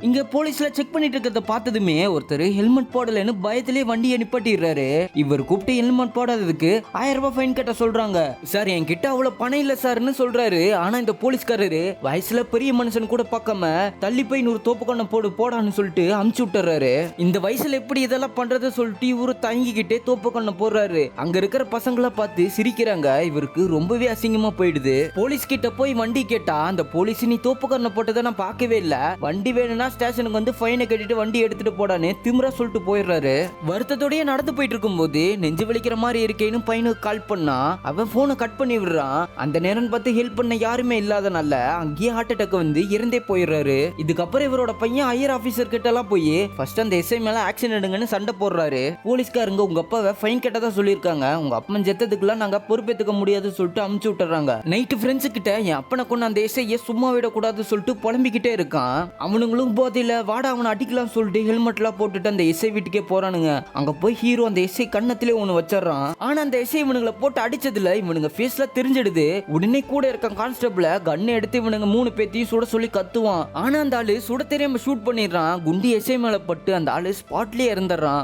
இங்க போலீஸ்ல செக் பண்ணிட்டு இருக்கிறத பார்த்ததுமே ஒருத்தர் ஹெல்மெட் போடலன்னு பயத்திலே வண்டியை நிப்பாட்டிடுறாரு. இவர் கூப்பிட்டு ஹெல்மெட் போடாததுக்கு 1000 ரூபாய் ஃபைன் கட்ட சொல்றாங்க. சார் என்கிட்ட அவ்வளவு பணம் இல்ல சார்னு சொல்றாரு. ஆனா இந்த போலீஸ்காரரு வயசுல பெரிய மனுஷன் கூட பார்க்காம தள்ளி போய் 100 தோப்பு கண்ணை போடான்னு சொல்லிட்டு அமுச்சு விட்டுறாரு. இந்த வயசுல எப்படி இதெல்லாம் பண்றத சொல்லிட்டு இவரு தயங்கிக்கிட்டே தோப்பு கண்ணை போடுறாரு. அங்க இருக்கிற பசங்களை பார்த்து சிரிக்கிறாங்க. இவருக்கு ரொம்பவே அசிங்கமா போயிடுது. போலீஸ் கிட்ட போய் வண்டி கேட்டா அந்த போலீஸ் நீ தோப்பு கண்ணை போட்டதை நான் பார்க்கவே இல்ல, வண்டி வேணும்னா ஸ்டேஷனுக்கு வந்து ஃபைனை கட்டிட்டு வண்டி எடுத்துட்டு போடான்னு திமிரா சொல்லிட்டு போயிடுறாரு. வருத்தத்தோடய நடந்து போயிட்டு இருக்கும் போது நெஞ்சு வலிக்கிற மாதிரி இருக்கேன்னு பையனுக்கு கால் பண்ணா அவன் போனை கட் பண்ணி விடுறான். அந்த நேரம் பார்த்து ஹெல்ப் பண்ண யாருமே இல்லாதனால அங்கேயே ஹார்ட் அட்டாக் வந்து இறந்தே போயிடுறாரு. இதுக்கப்புறம் இவரோட பையன் ஹையர் ஆபீசர் கிட்ட எல்லாம் போய் ஃபர்ஸ்ட் அந்த எஸ்ஐ மேல ஆக்ஷன் எடுங்கன்னு சண்டை போடுறாரு. போலீஸ்காரங்க உங்க அப்பாவை ஃபைன் கட்டதா சொல்லியிருக்காங்க, உங்க அப்பன் செத்ததுக்குலாம் நாங்க பொறுப்பேற்றுக்க முடியாதுன்னு சொல்லிட்டு அமுச்சு விட்டுறாங்க. நைட்டு ஃப்ரெண்ட்ஸ் கிட்ட என் அப்பனை கொண்டு அந்த எஸ்ஐயை சும்மா விடக்கூடாதுன்னு சொல்லிட்டு புலம்பிக்கிட்டே இருக்கான். அவனுங்களும் போதையில வாடா அவனை அடிக்கலாம் சொல்லிட்டு ஹெல்மெட்லாம் போட்டுட்டு அந்த எஸ்ஐ வீட்டுக்கே போறானுங்க. அங்க போய் ஹீரோ அந்த எஸ்ஐ கண்ணத்திலே ஒண்ணு வச்சிடறான். ஆனா அந்த எஸ்ஐ இவனுங்களை போட்டு அடிச்சதுல இவனுங்க ஃபேஸ்ல தெரிஞ்சிடுது. உடனே கூட இருக்க கான்ஸ்டபிள கண்ணை எடுத்து இவனுங்க 3 பேத்தையும் சுட சொல்லி கத்துவான். ஆனா அந்த ஆளு சுட தெரியாம ஷூட் பண்ணிடுறான். குண்டி எஸ்ஐ மேல பட்டு அந்த ஆளு ஸ்பாட்லயே இறந்துடுறான்.